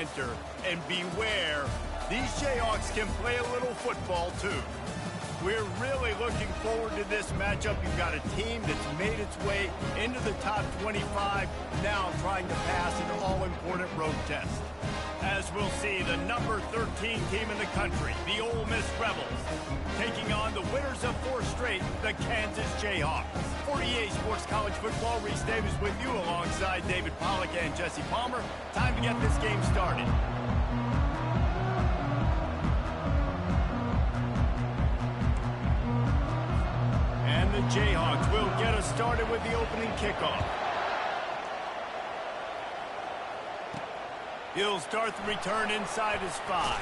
center. And beware, these Jayhawks can play a little football too. We're really looking forward to this matchup. You've got a team that's made its way into the top 25, now trying to pass an all-important road test. As we'll see, the number 13 team in the country, the Ole Miss Rebels, taking on the winners of 4 straight, the Kansas Jayhawks. For EA Sports College Football, Reese Davis with you alongside David Pollack and Jesse Palmer. Time to get this game started. And the Jayhawks will get us started with the opening kickoff. He'll start the return inside his 5.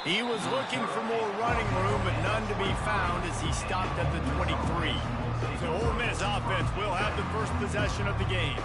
He was looking for more running room, but none to be found as he stopped at the 23. So Ole Miss offense will have the first possession of the game.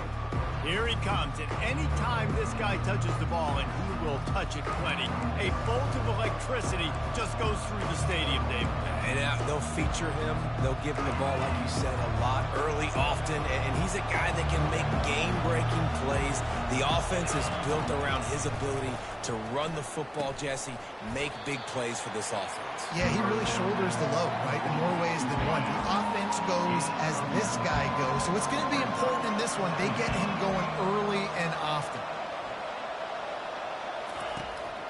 Here he comes, and any time this guy touches the ball, and he will touch it plenty, a bolt of electricity just goes through the stadium, Dave. And they'll feature him. They'll give him the ball, like you said, a lot, early, often, and he's a guy that can make game-breaking plays. The offense is built around his ability to run the football, Jesse, make big plays for this offense. Yeah, he really shoulders the load, right, in more ways than one. The offense goes as this guy goes, so it's going to be important in this one. They get him going early and often.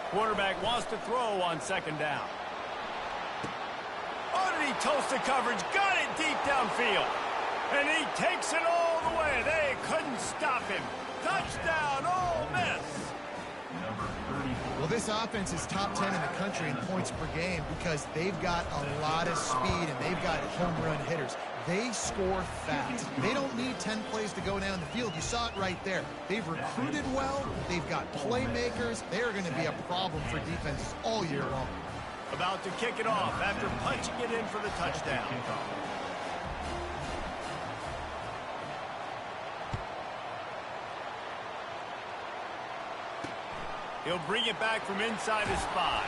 Quarterback wants to throw on second down. Oh, did he toast the coverage? Got it deep downfield. And he takes it all the way. They couldn't stop him. Touchdown, Ole Miss. Well, this offense is top 10 in the country in points per game because they've got a lot of speed and they've got home run hitters. They score fast. They don't need 10 plays to go down the field. You saw it right there. They've recruited well. They've got playmakers. They're going to be a problem for defenses all year long. About to kick it off after punching it in for the touchdown. He'll bring it back from inside his 5.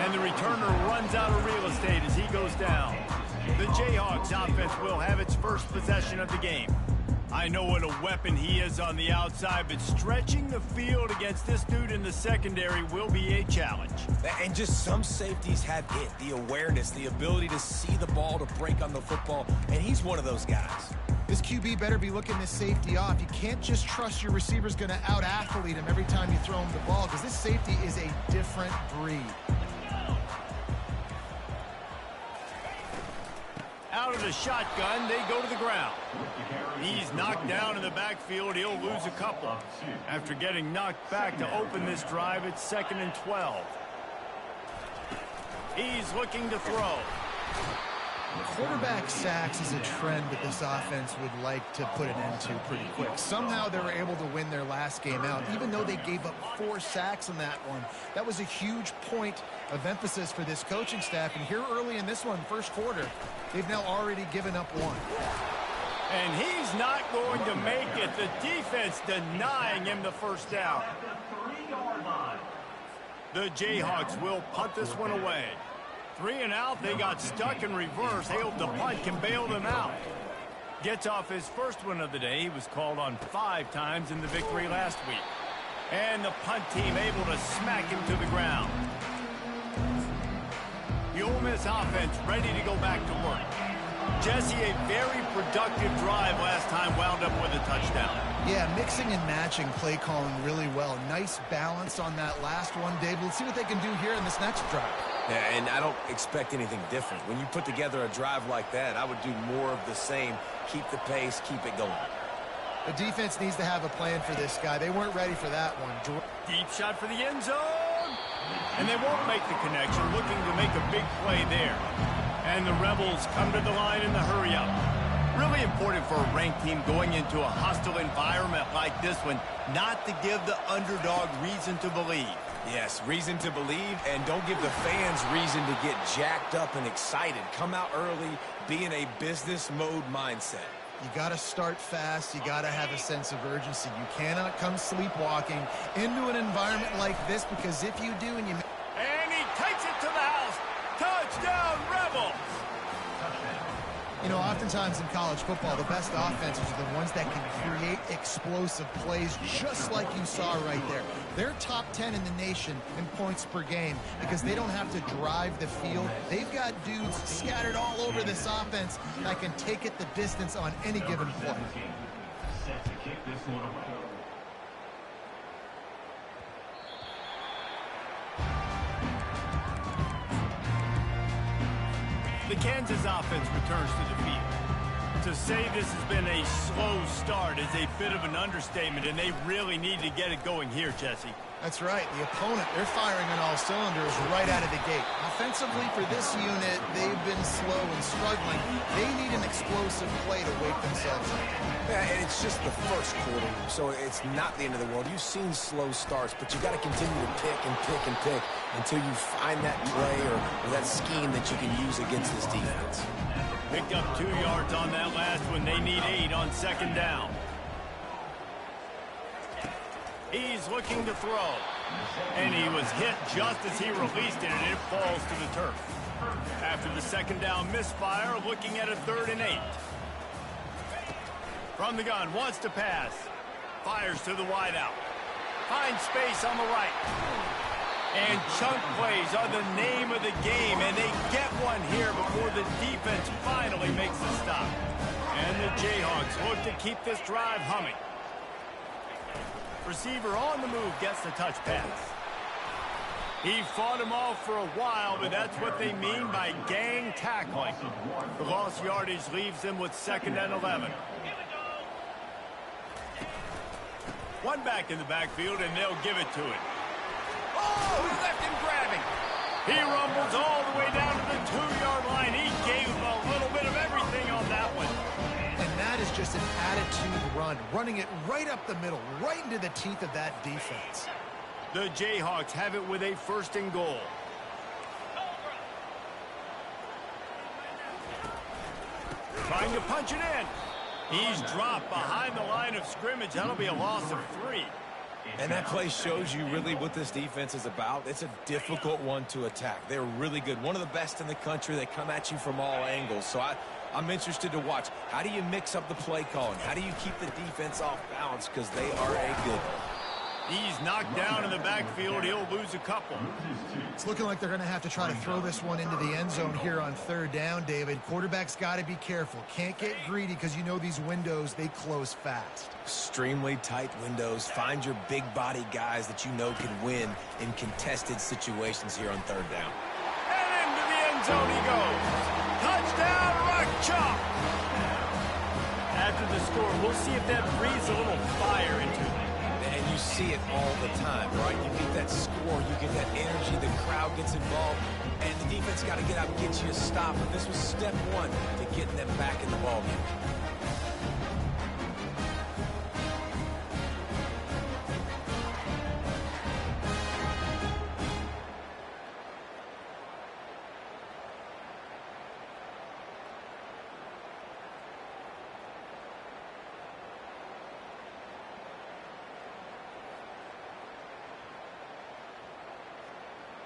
And the returner runs out of real estate as he goes down. The Jayhawks offense will have its first possession of the game. I know what a weapon he is on the outside, but stretching the field against this dude in the secondary will be a challenge. And just some safeties have it, the awareness, the ability to see the ball, to break on the football, and he's one of those guys. This QB better be looking this safety off. You can't just trust your receiver's going to out-athlete him every time you throw him the ball because this safety is a different breed. Out of the shotgun, they go to the ground. He's knocked down in the backfield. He'll lose a couple. After getting knocked back to open this drive, it's 2nd and 12. He's looking to throw. Quarterback sacks is a trend that this offense would like to put an end to pretty quick. Somehow they were able to win their last game out, even though they gave up 4 sacks in that one. That was a huge point of emphasis for this coaching staff. And here early in this one, first quarter, they've now already given up 1. And he's not going to make it. The defense denying him the first down. The Jayhawks will punt this one away. 3 and out, they got stuck in reverse. They hope the punt can bail them out. Gets off his first one of the day. He was called on 5 times in the victory last week. And the punt team able to smack him to the ground. The Ole Miss offense ready to go back to work. Jesse, a very productive drive last time, wound up with a touchdown. Yeah, mixing and matching play calling really well. Nice balance on that last one, Dave. Let's see what they can do here in this next drive. Yeah, and I don't expect anything different. When you put together a drive like that, I would do more of the same. Keep the pace, keep it going. The defense needs to have a plan for this guy. They weren't ready for that one. Deep shot for the end zone. And they won't make the connection, looking to make a big play there. And the Rebels come to the line in the hurry-up. Really important for a ranked team going into a hostile environment like this one, not to give the underdog reason to believe. Yes, reason to believe, and don't give the fans reason to get jacked up and excited. Come out early, be in a business mode mindset. You got to start fast. You got to have a sense of urgency. You cannot come sleepwalking into an environment like this, because if you do and you... And he takes it to the house. Touchdown, Rebels! You know, Oftentimes in college football, the best offenses are the ones that can create explosive plays, just like you saw right there. They're top 10 in the nation in points per game because they don't have to drive the field. They've got dudes scattered all over this offense that can take it the distance on any given play. Set to kick this one away. The Kansas offense returns to the field. To say this has been a slow start is a bit of an understatement, and they really need to get it going here, Jesse. That's right. The opponent, they're firing on all cylinders right out of the gate. Offensively for this unit, they've been slow and struggling. They need an explosive play to wake themselves up. Yeah, and it's just the first quarter, so it's not the end of the world. You've seen slow starts, but you got to continue to pick and pick and pick until you find that play or that scheme that you can use against this defense. Picked up 2 yards on that last one. They need 8 on second down. He's looking to throw. And he was hit just as he released it, and it falls to the turf. After the second down misfire, looking at a 3rd and 8. From the gun, wants to pass. Fires to the wideout. Finds space on the right. And chunk plays are the name of the game, and they get one here before the defense finally makes the stop. And the Jayhawks look to keep this drive humming. Receiver on the move gets the touch pass. He fought him off for a while, but that's what they mean by gang tackling. The lost yardage leaves them with 2nd and 11. One back in the backfield, and they'll give it to it. Oh, he left him grabbing. He rumbles all the way down to the 2-yard line. He gave him a little bit of everything on that one. And that is just an attitude run, running it right up the middle, right into the teeth of that defense. The Jayhawks have it with a 1st and goal. Trying to punch it in. He's dropped behind the line of scrimmage. That'll be a loss of 3. And that play shows you really what this defense is about. It's a difficult one to attack. They're really good. One of the best in the country. They come at you from all angles. So I'm interested to watch. How do you mix up the play calling? How do you keep the defense off balance? Because they are a good one. He's knocked down in the backfield. He'll lose a couple. It's looking like they're going to have to try to throw this one into the end zone here on 3rd down, David. Quarterback's got to be careful. Can't get greedy because you know these windows, they close fast. Extremely tight windows. Find your big body guys that you know can win in contested situations here on 3rd down. And into the end zone he goes. Touchdown, Rock Chalk. After the score, we'll see if that breathes a little fire into it. And you see it all the time, right? You get that score, you get that energy, the crowd gets involved, and the defense got to get out and get you a stop. And this was step 1 to getting them back in the ballgame.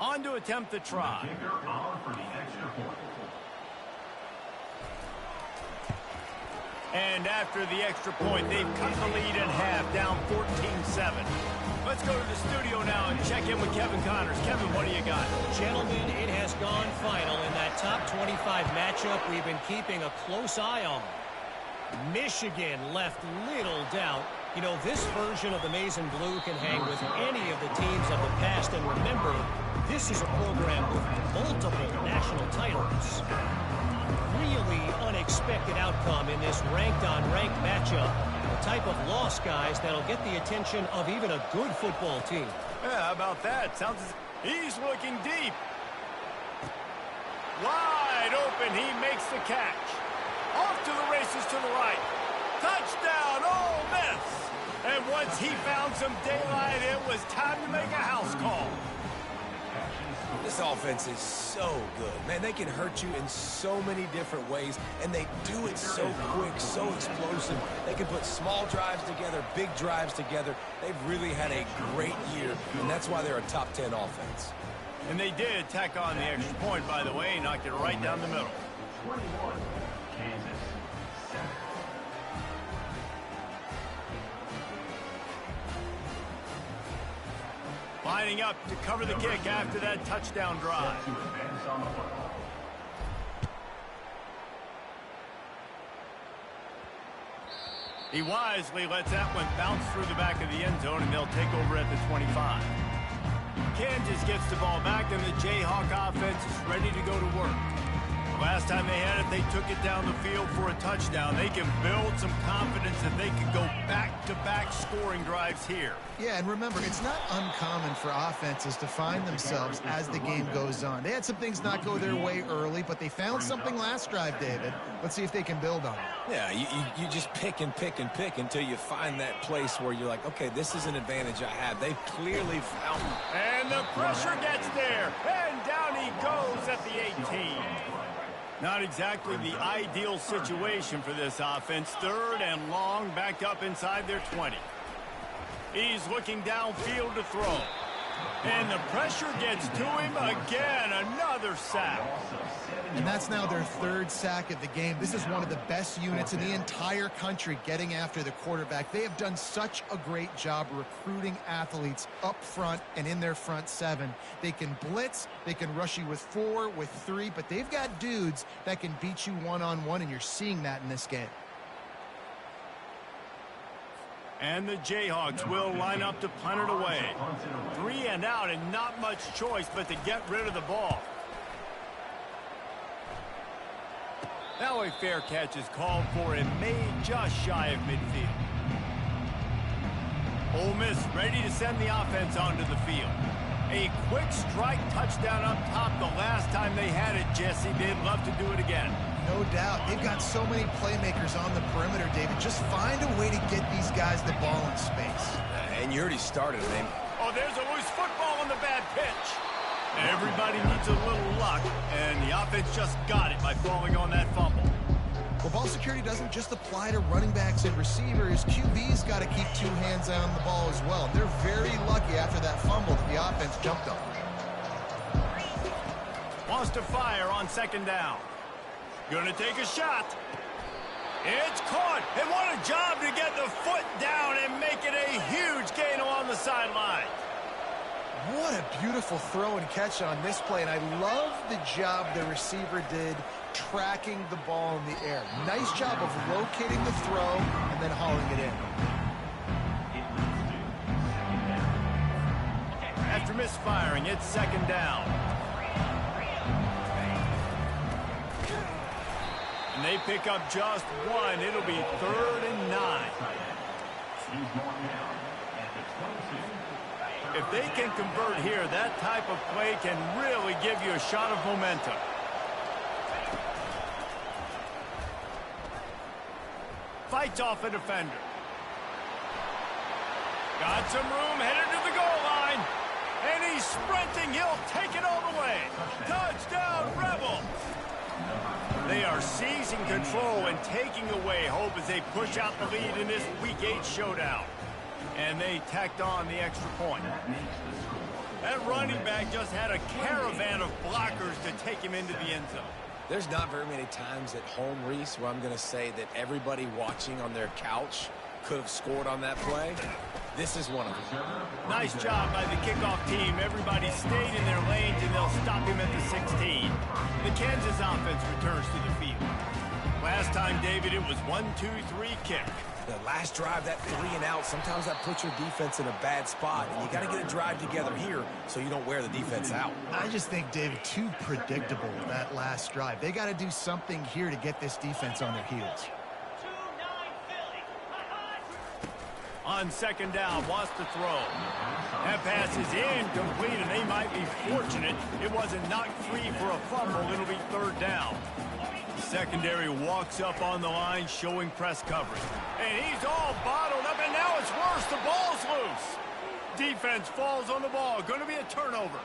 On to attempt the try. And after the extra point, they've cut the lead in half, down 14-7. Let's go to the studio now and check in with Kevin Connors. Kevin, what do you got? Gentlemen, it has gone final in that top 25 matchup we've been keeping a close eye on. Michigan left little doubt. You know, this version of the Maize and Blue can hang with any of the teams of the past. And remember, this is a program with multiple national titles. Really unexpected outcome in this ranked-on-ranked matchup. The type of loss, guys, that'll get the attention of even a good football team. Yeah, how about that? Sounds as he's looking deep. Wide open, he makes the catch. Off to the races to the right. Touchdown, Ole Miss. And once he found some daylight, it was time to make a house call. This offense is so good. Man, they can hurt you in so many different ways, and they do it so quick, so explosive. They can put small drives together, big drives together. They've really had a great year, and that's why they're a top 10 offense. And they did tack on the extra point, by the way, knocked it right down the middle. 21, Kansas. lining up to cover the kick after that touchdown drive. He wisely lets that one bounce through the back of the end zone, and they'll take over at the 25. Kansas gets the ball back, and the Jayhawk offense is ready to go to work. Last time they had it, they took it down the field for a touchdown. They can build some confidence that they can go back-to-back scoring drives here. Yeah, and remember, it's not uncommon for offenses to find themselves as the game goes on. They had some things not go their way early, but they found something last drive, David. Let's see if they can build on it. Yeah, you just pick and pick and pick until you find that place where you're like, okay, this is an advantage I have. They've clearly found it. And the pressure gets there, and down he goes at the 18. Not exactly the ideal situation for this offense. Third and long, backed up inside their 20. He's looking downfield to throw. And the pressure gets to him again. Another sack. And that's now their third sack of the game. This is one of the best units in the entire country getting after the quarterback. They have done such a great job recruiting athletes up front and in their front seven. They can blitz, they can rush you with 4, with 3, but they've got dudes that can beat you one-on-one, and you're seeing that in this game. And the Jayhawks will line up to punt it away. 3 and out, and not much choice but to get rid of the ball. Now a fair catch is called for and made just shy of midfield. Ole Miss ready to send the offense onto the field. A quick strike touchdown up top the last time they had it, Jesse. They'd love to do it again. No doubt. They've got so many playmakers on the perimeter, David. Just find a way to get these guys the ball in space. And you already started, man. Oh, there's a loose football on the bad pitch. Everybody needs a little luck, and the offense just got it by falling on that fumble. Well, ball security doesn't just apply to running backs and receivers. QB's got to keep 2 hands on the ball as well. They're very lucky after that fumble that the offense jumped on. Wants to fire on second down. Gonna take a shot. It's caught. And what a job to get the foot down and make it a huge gain along the sideline. What a beautiful throw and catch on this play, and I love the job the receiver did tracking the ball in the air. Nice job of locating the throw and then hauling it in. After misfiring, it's second down. And they pick up just 1. It'll be 3rd and 9. If they can convert here, that type of play can really give you a shot of momentum. Fights off a defender. Got some room, headed to the goal line. And he's sprinting. He'll take it all the way. Touchdown, Rebels! They are seizing control and taking away hope as they push out the lead in this Week 8 showdown. And they tacked on the extra point. That running back just had a caravan of blockers to take him into the end zone. There's not very many times at home, Reese, where I'm going to say that everybody watching on their couch could have scored on that play. This is one of them. Nice job by the kickoff team. Everybody stayed in their lanes, and they'll stop him at the 16. The Kansas offense returns to the field. Last time, David, it was 1-2-3 kick. The last drive, that 3 and out, sometimes that puts your defense in a bad spot, and you got to get a drive together here so you don't wear the defense out. I just think, David, too predictable that last drive. They got to do something here to get this defense on their heels. On second down, wants to throw. That pass is incomplete, and they might be fortunate it wasn't knocked free for a fumble. It'll be 3rd down. Secondary walks up on the line, showing press coverage. And he's all bottled up, and now it's worse. The ball's loose. Defense falls on the ball. Going to be a turnover.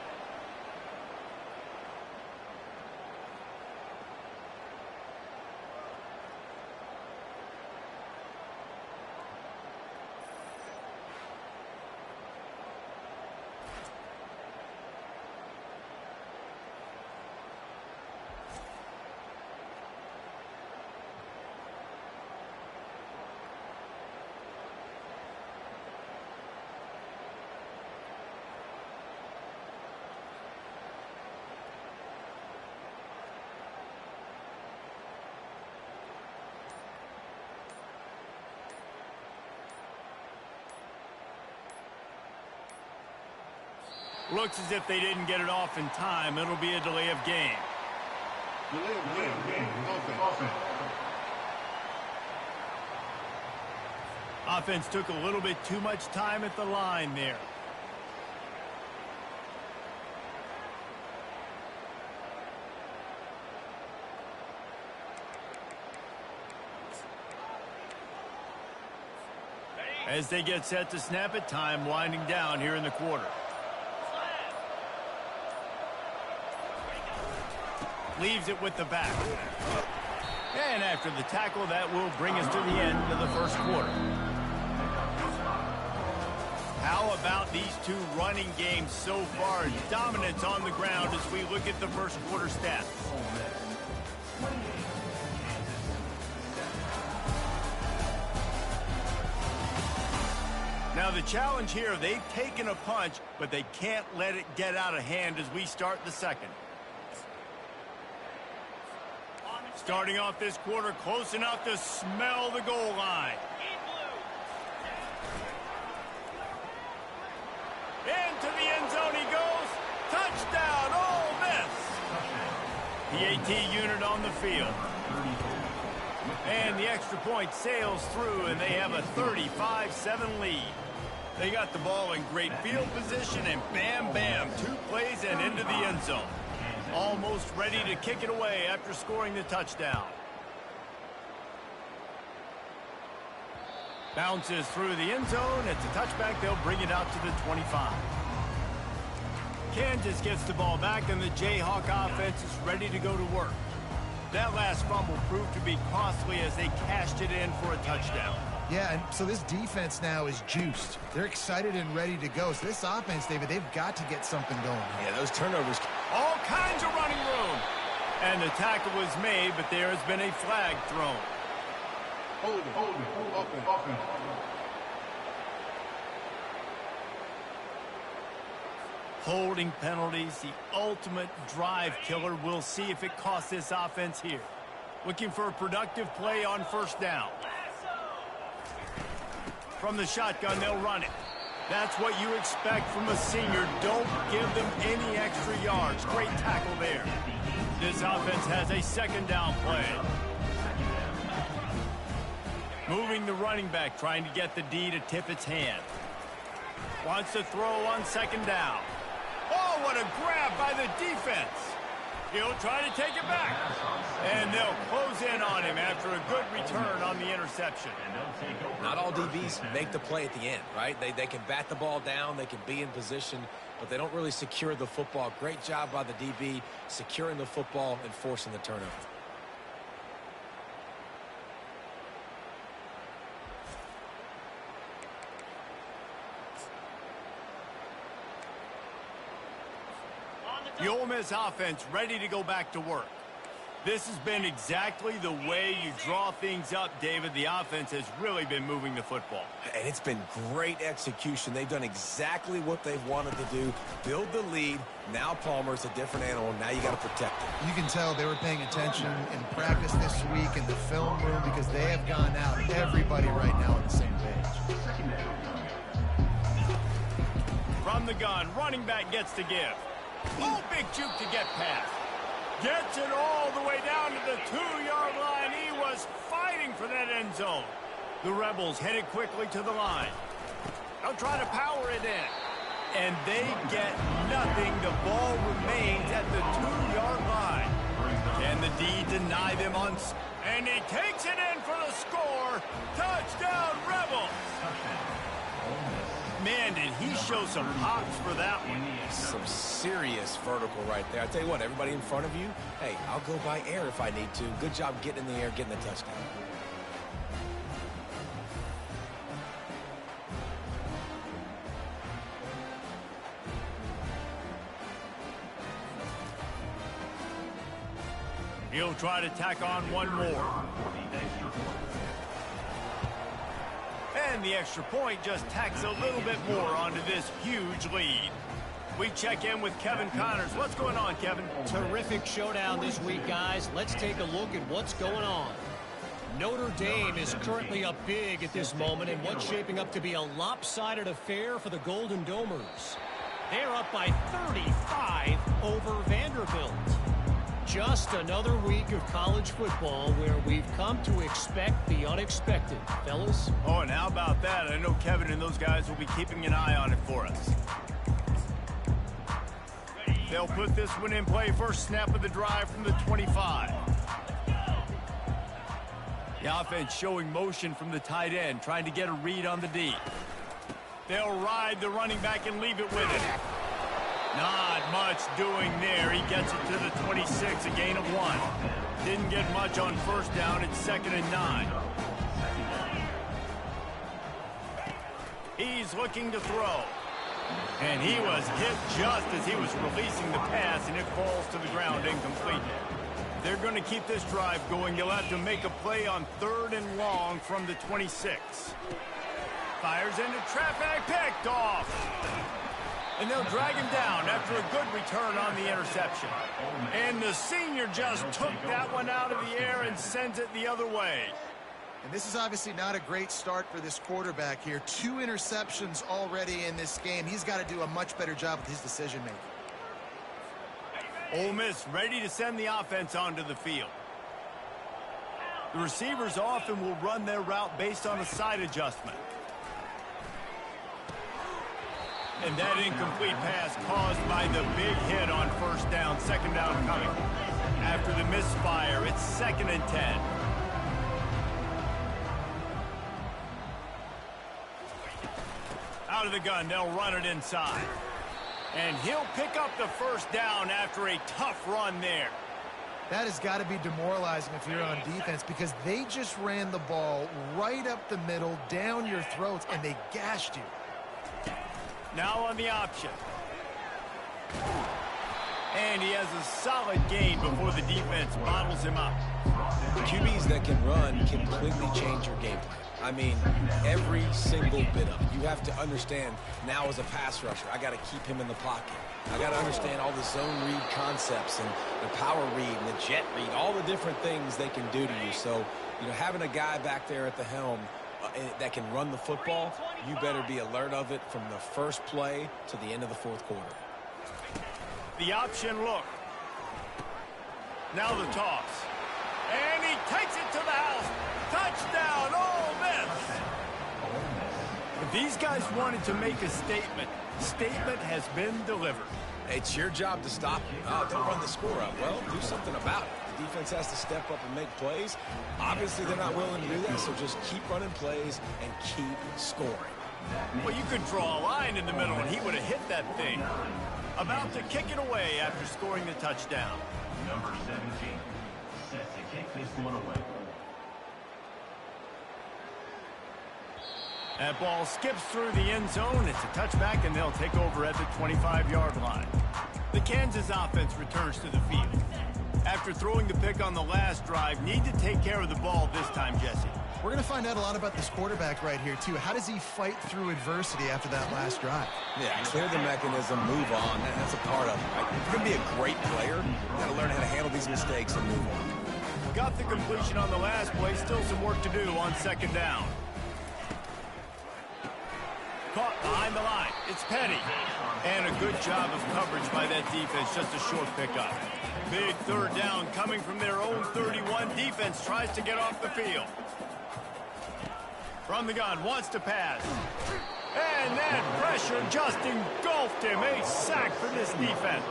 Looks as if they didn't get it off in time. It'll be a delay of game. Offense took a little bit too much time at the line there. As they get set to snap it, time winding down here in the quarter. Leaves it with the back. And after the tackle, that will bring us to the end of the first quarter. How about these two running games so far? Dominance on the ground as we look at the first quarter stats. Now the challenge here, they've taken a punch, but they can't let it get out of hand as we start the second. Starting off this quarter close enough to smell the goal line. Into the end zone he goes. Touchdown, Ole Miss. The AT unit on the field. And the extra point sails through, and they have a 35-7 lead. They got the ball in great field position, and bam, bam, 2 plays and into the end zone. Almost ready to kick it away after scoring the touchdown. Bounces through the end zone. It's a touchback. They'll bring it out to the 25. Kansas gets the ball back, and the Jayhawk offense is ready to go to work. That last fumble proved to be costly as they cashed it in for a touchdown. Yeah, and so this defense now is juiced. They're excited and ready to go. So this offense, David, they've got to get something going. Yeah, those turnovers. All kinds of running room. And the tackle was made, but there has been a flag thrown. Hold it. Offense. Holding penalties, the ultimate drive killer. We'll see if it costs this offense here. Looking for a productive play on first down. From the shotgun, they'll run it. That's what you expect from a senior. Don't give them any extra yards. Great tackle there. This offense has a second down play. Moving the running back, trying to get the D to tip its hand. Wants to throw on second down. Oh, what a grab by the defense. He'll try to take it back. And they'll close in on him after a good return on the interception. Not all DBs make the play at the end, right? They can bat the ball down, they can be in position, but they don't really secure the football. Great job by the DB securing the football and forcing the turnover. The Ole Miss offense ready to go back to work. This has been exactly the way you draw things up, David. The offense has really been moving the football. And it's been great execution. They've done exactly what they've wanted to do. Build the lead. Now Palmer's a different animal. Now you got to protect it. You can tell they were paying attention in practice this week in the film room because they have gone out. Everybody right now on the same page. From the gun, running back gets to give. Oh, big juke to get past. Gets it all the way down to the 2-yard line. He was fighting for that end zone. The Rebels headed quickly to the line. They'll try to power it in. And they get nothing. The ball remains at the 2-yard line. Can the D deny them on... And he takes it in for the score. Touchdown, Rebels. Man, did he show some pops for that one. Some serious vertical right there. I tell you what, everybody in front of you, hey, I'll go by air if I need to. Good job getting in the air, getting the touchdown. He'll try to tack on one more. And the extra point just tacks a little bit more onto this huge lead. We check in with Kevin Connors. What's going on, Kevin? Terrific showdown this week, guys. Let's take a look at what's going on. Notre Dame is currently up big at this moment in what's shaping up to be a lopsided affair for the Golden Domers. They're up by 35 over Vanderbilt. Just another week of college football where we've come to expect the unexpected, fellas. Oh, and how about that? I know Kevin and those guys will be keeping an eye on it for us. They'll put this one in play. First snap of the drive from the 25. The offense showing motion from the tight end, trying to get a read on the D. They'll ride the running back and leave it with it. Not much doing there. He gets it to the 26, a gain of 1. Didn't get much on first down. It's 2nd and 9. He's looking to throw. And he was hit just as he was releasing the pass, and it falls to the ground incomplete. They're going to keep this drive going. They'll have to make a play on 3rd and long from the 26. Fires into traffic, picked off. And they'll drag him down after a good return on the interception. And the senior just took that one out of the air and sends it the other way. And this is obviously not a great start for this quarterback here. 2 interceptions already in this game. He's got to do a much better job with his decision-making. Ole Miss ready to send the offense onto the field. The receivers often will run their route based on a side adjustment. And that incomplete pass caused by the big hit on first down, 2nd down coming. After the misfire, it's 2nd and 10. Out of the gun, they'll run it inside. And he'll pick up the first down after a tough run there. That has got to be demoralizing if you're on defense, because they just ran the ball right up the middle, down your throats, and they gashed you. Now on the option. And he has a solid gain before the defense bottles him up. QBs that can run completely change your game plan. I mean, every single bit of it. You have to understand, now as a pass rusher, I got to keep him in the pocket. I got to understand all the zone read concepts and the power read and the jet read, all the different things they can do to you. So, you know, having a guy back there at the helm that can run the football, you better be alert of it from the first play to the end of the 4th quarter. The option look. Now the toss. And he takes it to the house. Touchdown, Ole Miss. If these guys wanted to make a statement, statement has been delivered. It's your job to stop him. Don't run the score up. Well, do something about it. The defense has to step up and make plays. Obviously, they're not willing to do that, so just keep running plays and keep scoring. Well, you could draw a line in the middle, and he would have hit that thing. About to kick it away after scoring the touchdown. Number 17, set to kick this one away. That ball skips through the end zone. It's a touchback, and they'll take over at the 25-yard line. The Kansas offense returns to the field. After throwing the pick on the last drive, need to take care of the ball this time, Jesse. We're going to find out a lot about this quarterback right here, too. How does he fight through adversity after that last drive? Yeah, clear the mechanism, move on. That's a part of it, right? If you're going to be a great player, you got to learn how to handle these mistakes and move on. Got the completion on the last play. Still some work to do on 2nd down. Caught behind the line. It's Petty. And a good job of coverage by that defense. Just a short pickup. Big 3rd down coming from their own 31. Defense tries to get off the field. From the gun, wants to pass. And that pressure just engulfed him. A sack for this defense.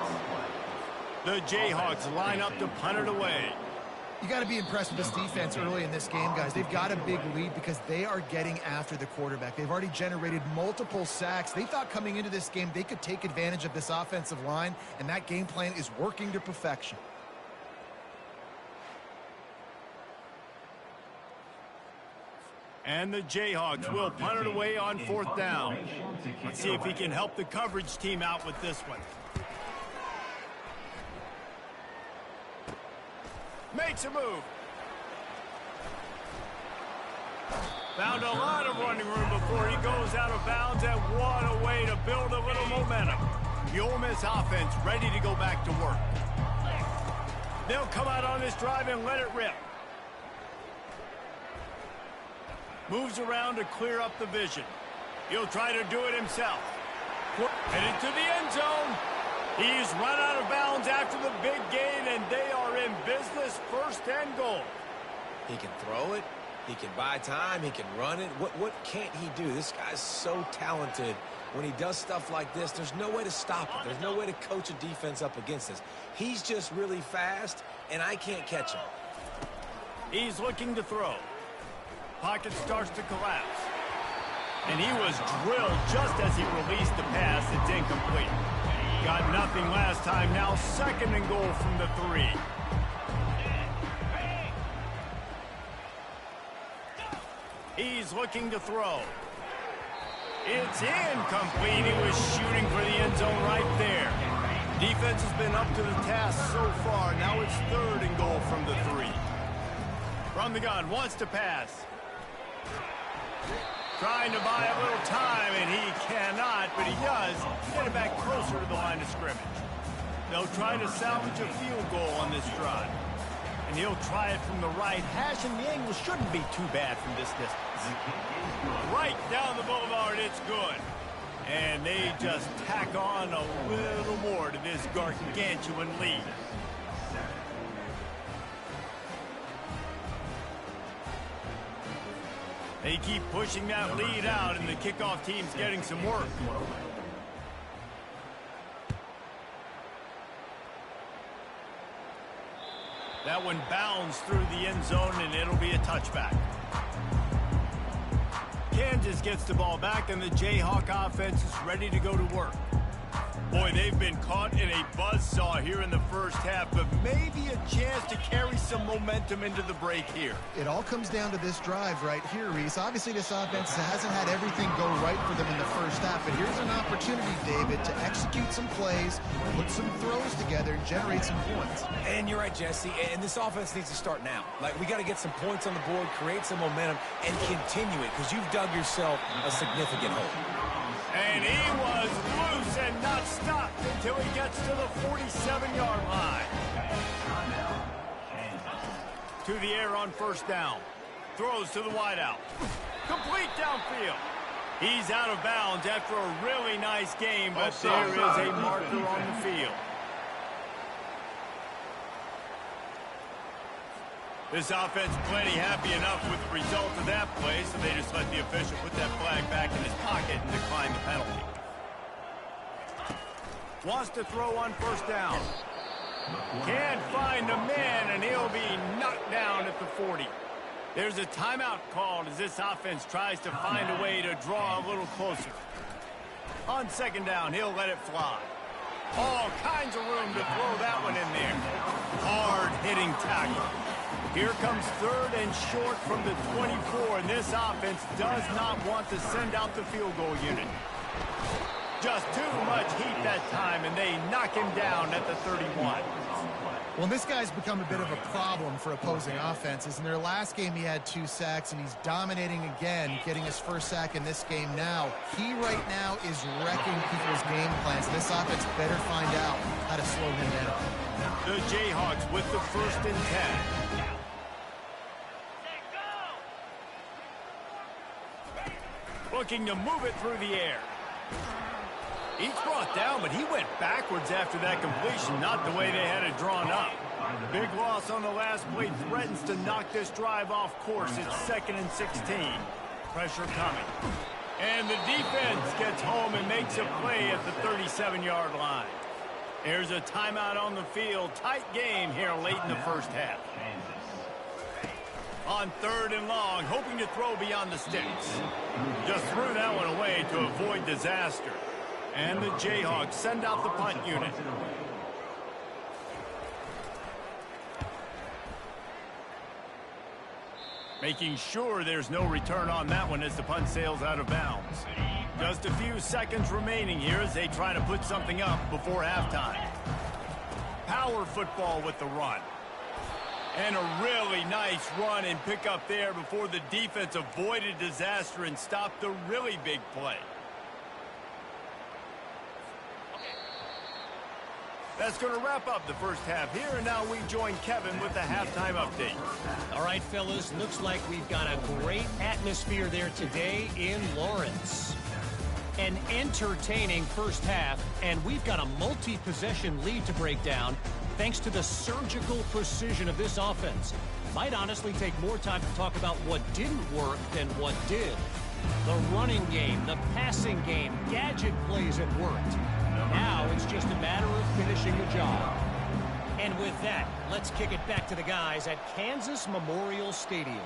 The Jayhawks line up to punt it away. You got to be impressed with this defense early in this game, guys. They've got a big lead because they are getting after the quarterback. They've already generated multiple sacks. They thought coming into this game they could take advantage of this offensive line, and that game plan is working to perfection. And the Jayhawks will punt it away on 4th down. Let's see if he can help the coverage team out with this one. Makes a move. Found a lot of running room before he goes out of bounds, and what a way to build a little momentum. The Ole Miss offense ready to go back to work. They'll come out on this drive and let it rip. Moves around to clear up the vision. He'll try to do it himself. Headed to the end zone. He's run out of bounds after the big gain, and they are in business, first and goal. He can throw it. He can buy time. He can run it. What can't he do? This guy's so talented. When he does stuff like this, there's no way to stop it. There's no way to coach a defense up against this. He's just really fast, and I can't catch him. He's looking to throw. Pocket starts to collapse. And he was drilled just as he released the pass. It's incomplete. Got nothing last time. Now second and goal from the 3. He's looking to throw. It's incomplete. He was shooting for the end zone right there. Defense has been up to the task so far. Now it's third and goal from the 3. From the gun, wants to pass. Trying to buy a little time, and he cannot, but he does get it back closer to the line of scrimmage. They'll try to salvage a field goal on this drive. And he'll try it from the right hash, and the angle shouldn't be too bad from this distance. Right down the boulevard, it's good. And they just tack on a little more to this gargantuan lead. They keep pushing that lead out, and the kickoff team's getting some work. That one bounds through the end zone, and it'll be a touchback. Kansas gets the ball back, and the Jayhawk offense is ready to go to work. Boy, they've been caught in a buzzsaw here in the first half, but maybe a chance to carry some momentum into the break here. It all comes down to this drive right here, Reese. Obviously, this offense hasn't had everything go right for them in the first half, but here's an opportunity, David, to execute some plays, put some throws together, and generate some points. And you're right, Jesse, and this offense needs to start now. Like, we got to get some points on the board, create some momentum, and continue it, because you've dug yourself a significant hole. And he was loose and not stopped until he gets to the 47-yard line. To the air on first down. Throws to the wideout. Complete downfield. He's out of bounds after a really nice game, but there is a marker on the field. This offense plenty happy enough with the result of that play, so they just let the official put that flag back in his pocket and decline the penalty. Wants to throw on first down. Can't find a man, and he'll be knocked down at the 40. There's a timeout called as this offense tries to find a way to draw a little closer. On second down, he'll let it fly. All kinds of room to throw that one in there. Hard-hitting tackle. Here comes third and short from the 24, and this offense does not want to send out the field goal unit. Just too much heat that time, and they knock him down at the 31. Well, this guy's become a bit of a problem for opposing offenses. In their last game, he had 2 sacks, and he's dominating again, getting his first sack in this game now. He right now is wrecking people's game plans. This offense better find out how to slow him down. The Jayhawks with the first and 10. Looking to move it through the air. He's brought down, but he went backwards after that completion, not the way they had it drawn up. Big loss on the last play threatens to knock this drive off course. It's 2nd and 16. Pressure coming. And the defense gets home and makes a play at the 37-yard line. There's a timeout on the field. Tight game here late in the first half. On third and long, hoping to throw beyond the sticks. Just threw that one away to avoid disaster. And the Jayhawks send out the punt unit. Making sure there's no return on that one as the punt sails out of bounds. Just a few seconds remaining here as they try to put something up before halftime. Power football with the run. And a really nice run and pick up there before the defense avoided disaster and stopped the really big play. That's going to wrap up the first half here, and now we join Kevin with the halftime update. All right, fellas, looks like we've got a great atmosphere there today in Lawrence. An entertaining first half, and we've got a multi-possession lead to break down thanks to the surgical precision of this offense. Might honestly take more time to talk about what didn't work than what did. The running game, the passing game, gadget plays it worked. Now it's just a matter of finishing the job. And with that, let's kick it back to the guys at Kansas Memorial Stadium.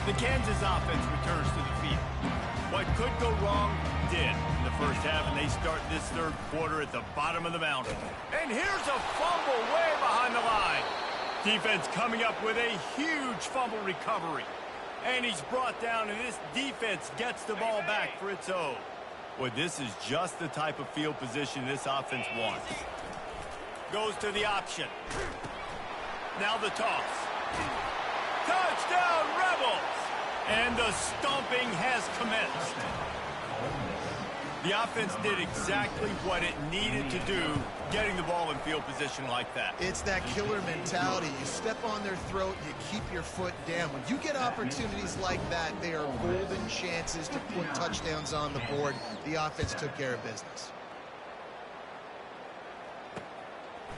The Kansas offense returns to the field. What could go wrong did in the first half, and they start this third quarter at the bottom of the mountain. And here's a fumble way behind the line. Defense coming up with a huge fumble recovery. And he's brought down, and this defense gets the ball back for its own. Well, this is just the type of field position this offense wants. Goes to the option. Now the toss. Touchdown, Rebels! And the stomping has commenced. The offense did exactly what it needed to do, getting the ball in field position like that. It's that killer mentality. You step on their throat, you keep your foot down. When you get opportunities like that, they are golden chances to put touchdowns on the board. The offense took care of business.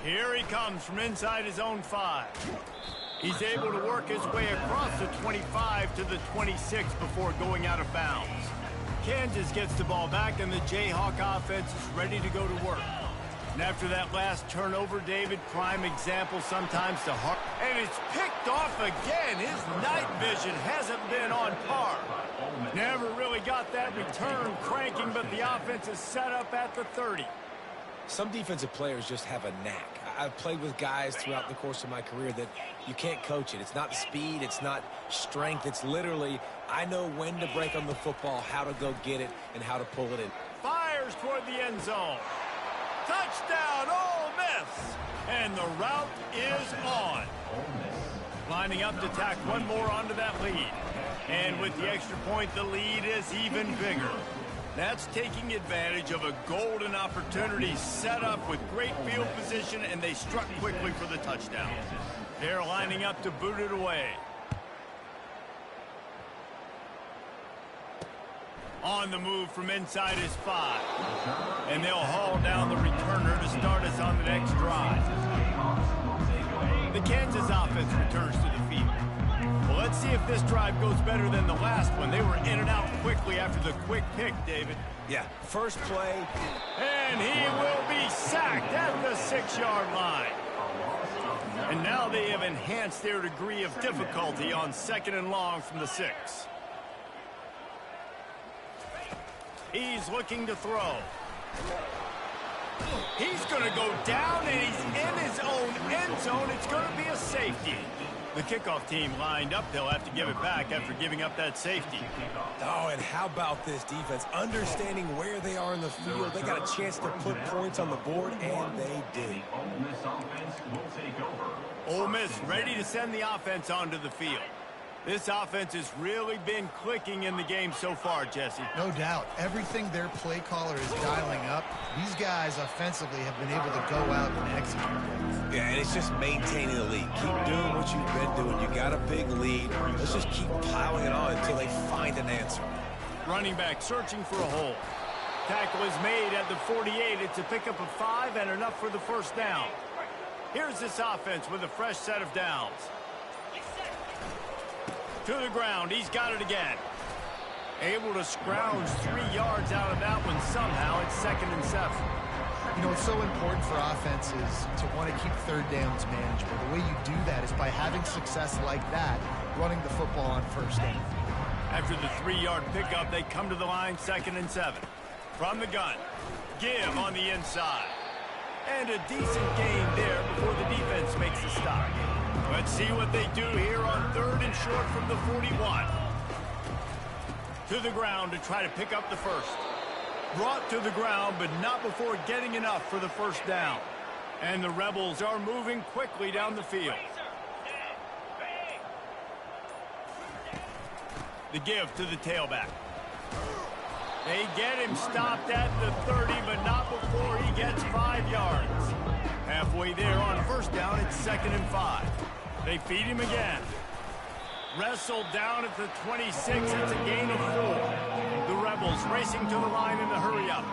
Here he comes from inside his own 5. He's able to work his way across the 25 to the 26 before going out of bounds. Kansas gets the ball back, and the Jayhawk offense is ready to go to work. And after that last turnover, David, prime example sometimes to Hart. And it's picked off again. His night vision hasn't been on par. Never really got that return cranking, but the offense is set up at the 30. Some defensive players just have a knack. I've played with guys throughout the course of my career that you can't coach it. It's not speed, it's not strength. It's literally, I know when to break on the football, how to go get it, and how to pull it in. Fires toward the end zone. Touchdown, Ole Miss! And the route is on. Lining up to tack one more onto that lead. And with the extra point, the lead is even bigger. That's taking advantage of a golden opportunity set up with great field position, and they struck quickly for the touchdown. They're lining up to boot it away. On the move from inside his 5. And they'll haul down the returner to start us on the next drive. The Kansas offense returns to the field. Well, let's see if this drive goes better than the last one. They were in and out quickly after the quick pick, David. Yeah, first play. And he will be sacked at the 6-yard line. And now they have enhanced their degree of difficulty on 2nd and long from the 6. He's looking to throw. He's going to go down, and he's in his own end zone. It's going to be a safety. The kickoff team lined up. They'll have to give it back after giving up that safety. Oh, and how about this defense? Understanding where they are in the field. They got a chance to put points on the board, and they did. Ole Miss ready to send the offense onto the field. This offense has really been clicking in the game so far, Jesse. No doubt. Everything their play caller is dialing up, these guys offensively have been able to go out and execute. Yeah, and it's just maintaining the lead. Keep doing what you've been doing. You got a big lead. Let's just keep piling it on until they find an answer. Running back searching for a hole. Tackle is made at the 48. It's a pickup of 5 and enough for the first down. Here's this offense with a fresh set of downs. To the ground. He's got it again. Able to scrounge 3 yards out of that one somehow. It's 2nd and 7. You know, it's so important for offenses to want to keep third downs manageable. The way you do that is by having success like that, running the football on first down. After the 3-yard pickup, they come to the line, 2nd and 7. From the gun, give on the inside. And a decent gain there before the defense makes a stop. Let's see what they do here on 3rd and short from the 41. To the ground to try to pick up the first. Brought to the ground, but not before getting enough for the first down. And the Rebels are moving quickly down the field. The give to the tailback. They get him stopped at the 30, but not before he gets 5 yards. Halfway there on first down, it's 2nd and 5. They feed him again. Wrestled down at the 26. It's a gain of 4. The Rebels racing to the line in the hurry-up.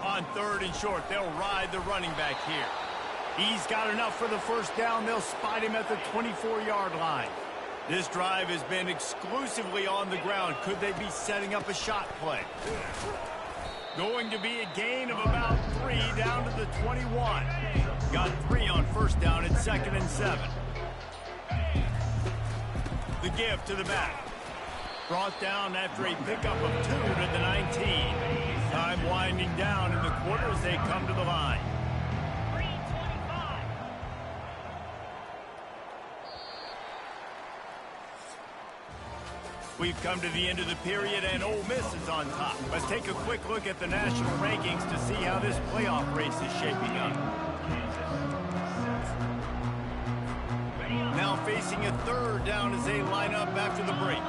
On 3rd and short, they'll ride the running back here. He's got enough for the first down. They'll spot him at the 24-yard line. This drive has been exclusively on the ground. Could they be setting up a shot play? Going to be a gain of about 3 down to the 21. Got 3 on first down at 2nd and 7. The give to the back. Brought down after a pickup of 2 to the 19. Time winding down in the quarter as they come to the line. We've come to the end of the period, and Ole Miss is on top. Let's take a quick look at the national rankings to see how this playoff race is shaping up. Now facing a 3rd down as they line up after the break.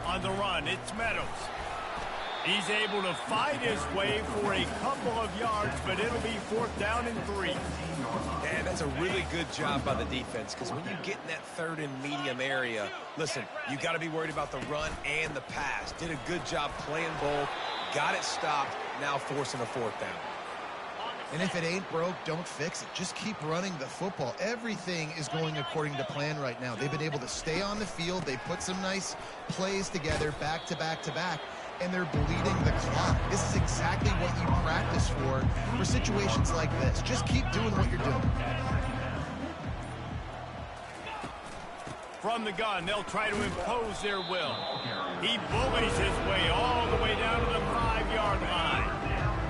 On the run, it's Meadows. He's able to fight his way for a couple of yards, but it'll be 4th down and 3. And that's a really good job by the defense, because when you get in that 3rd and medium area, listen, you got to be worried about the run and the pass. Did a good job playing both, got it stopped, now forcing a 4th down. And if it ain't broke, don't fix it. Just keep running the football. Everything is going according to plan right now. They've been able to stay on the field. They put some nice plays together back to back to back, and they're bleeding the clock. This is exactly what you practice for situations like this. Just keep doing what you're doing. From the gun, they'll try to impose their will. He bullies his way all the way down to the 5-yard line.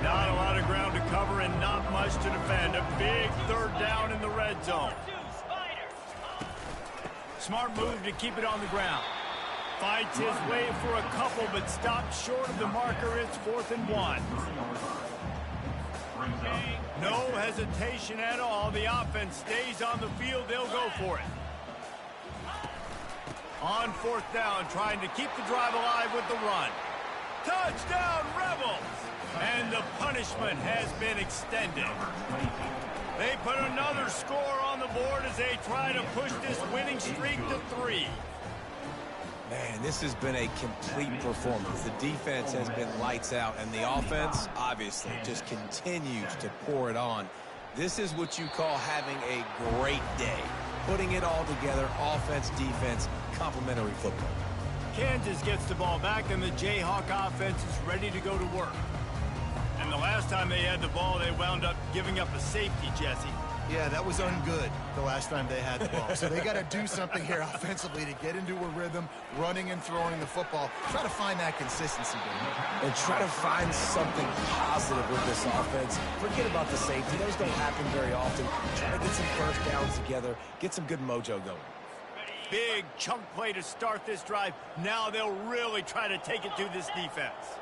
Not a lot of ground to cover and not much to defend. A big 3rd down in the red zone. Smart move to keep it on the ground. Fights his way for a couple, but stops short of the marker. It's 4th and 1. No hesitation at all. The offense stays on the field. They'll go for it. On 4th down, trying to keep the drive alive with the run. Touchdown, Rebels! And the punishment has been extended. They put another score on the board as they try to push this winning streak to 3. Man, this has been a complete performance. The defense has been lights out, and the offense, obviously, just continues to pour it on. This is what you call having a great day. Putting it all together, offense, defense, complementary football. Kansas gets the ball back, and the Jayhawk offense is ready to go to work. And the last time they had the ball, they wound up giving up a safety, Jesse. Yeah, that was ungood the last time they had the ball. So they got to do something here offensively to get into a rhythm, running and throwing the football. Try to find that consistency, Dave. And try to find something positive with this offense. Forget about the safety. Those don't happen very often. Try to get some first downs together, get some good mojo going. Big chunk play to start this drive. Now they'll really try to take it to this defense.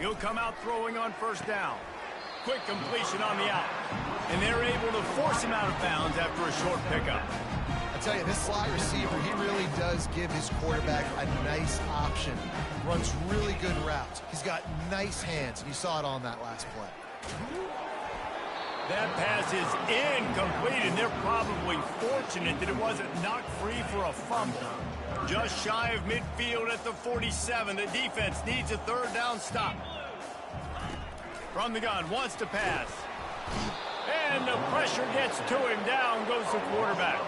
He'll come out throwing on 1st down. Quick completion on the out. And they're able to force him out of bounds after a short pickup. I tell you, this slot receiver, he really does give his quarterback a nice option. Runs really good routes. He's got nice hands, and you saw it on that last play. That pass is incomplete, and they're probably fortunate that it wasn't knocked free for a fumble. Just shy of midfield at the 47. The defense needs a 3rd down stop. From the gun, wants to pass. And the pressure gets to him. Down goes the quarterback.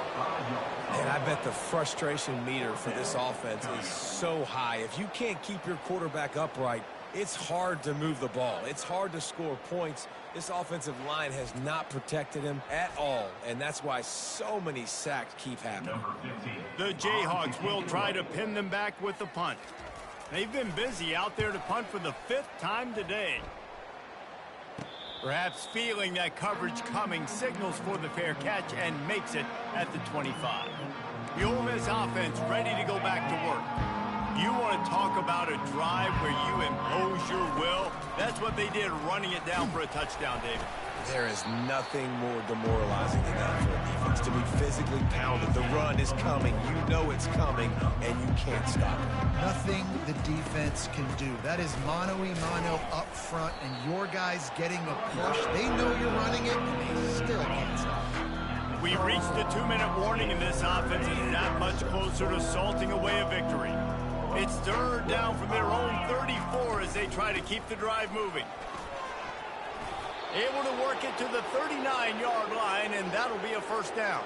And I bet the frustration meter for this offense is so high. If you can't keep your quarterback upright, it's hard to move the ball. It's hard to score points. This offensive line has not protected him at all, and that's why so many sacks keep happening. The Jayhawks will try to pin them back with the punt. They've been busy out there to punt for the 5th time today. Perhaps feeling that coverage coming, signals for the fair catch and makes it at the 25. The Ole Miss offense ready to go back to work. You want to talk about a drive where you impose your will? That's what they did, running it down for a touchdown, David. There is nothing more demoralizing than that for a defense, to be physically pounded. The run is coming. You know it's coming, and you can't stop it. Nothing the defense can do. That is mano-a-mano up front, and your guys getting a push. They know you're running it, and they still can't stop it. We reached the 2-minute warning, and this offense is not much closer to salting away a victory. It's third down from their own 34 as they try to keep the drive moving. Able to work it to the 39-yard line, and that'll be a first down.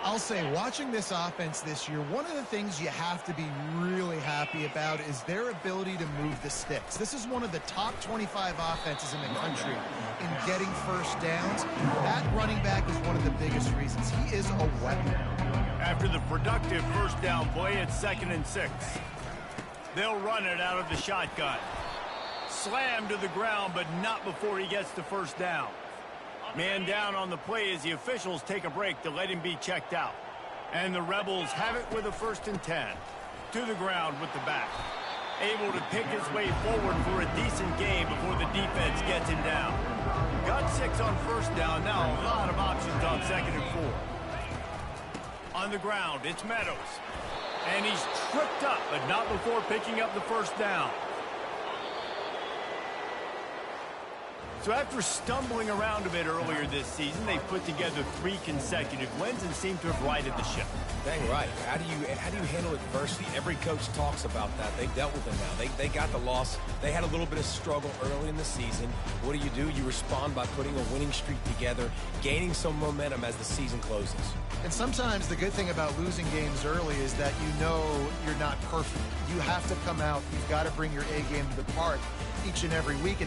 I'll say, watching this offense this year, one of the things you have to be really happy about is their ability to move the sticks. This is one of the top 25 offenses in the country in getting first downs. That running back is one of the biggest reasons. He is a weapon. After the productive first down play, it's 2nd and 6. They'll run it out of the shotgun. Slammed to the ground, but not before he gets the first down. Man down on the play as the officials take a break to let him be checked out. And the Rebels have it with a 1st and 10. To the ground with the back. Able to pick his way forward for a decent gain before the defense gets him down. Got 6 on first down. Now a lot of options on 2nd and 4. On the ground, it's Meadows. And he's tripped up, but not before picking up the first down. So after stumbling around a bit earlier this season, they put together 3 consecutive wins and seem to have righted the ship. Dang right. How do you handle adversity? Every coach talks about that. They've dealt with it now. They got the loss. They had a little bit of struggle early in the season. What do? You respond by putting a winning streak together, gaining some momentum as the season closes. And sometimes the good thing about losing games early is that you know you're not perfect. You have to come out. You've got to bring your A game to the park each and every week.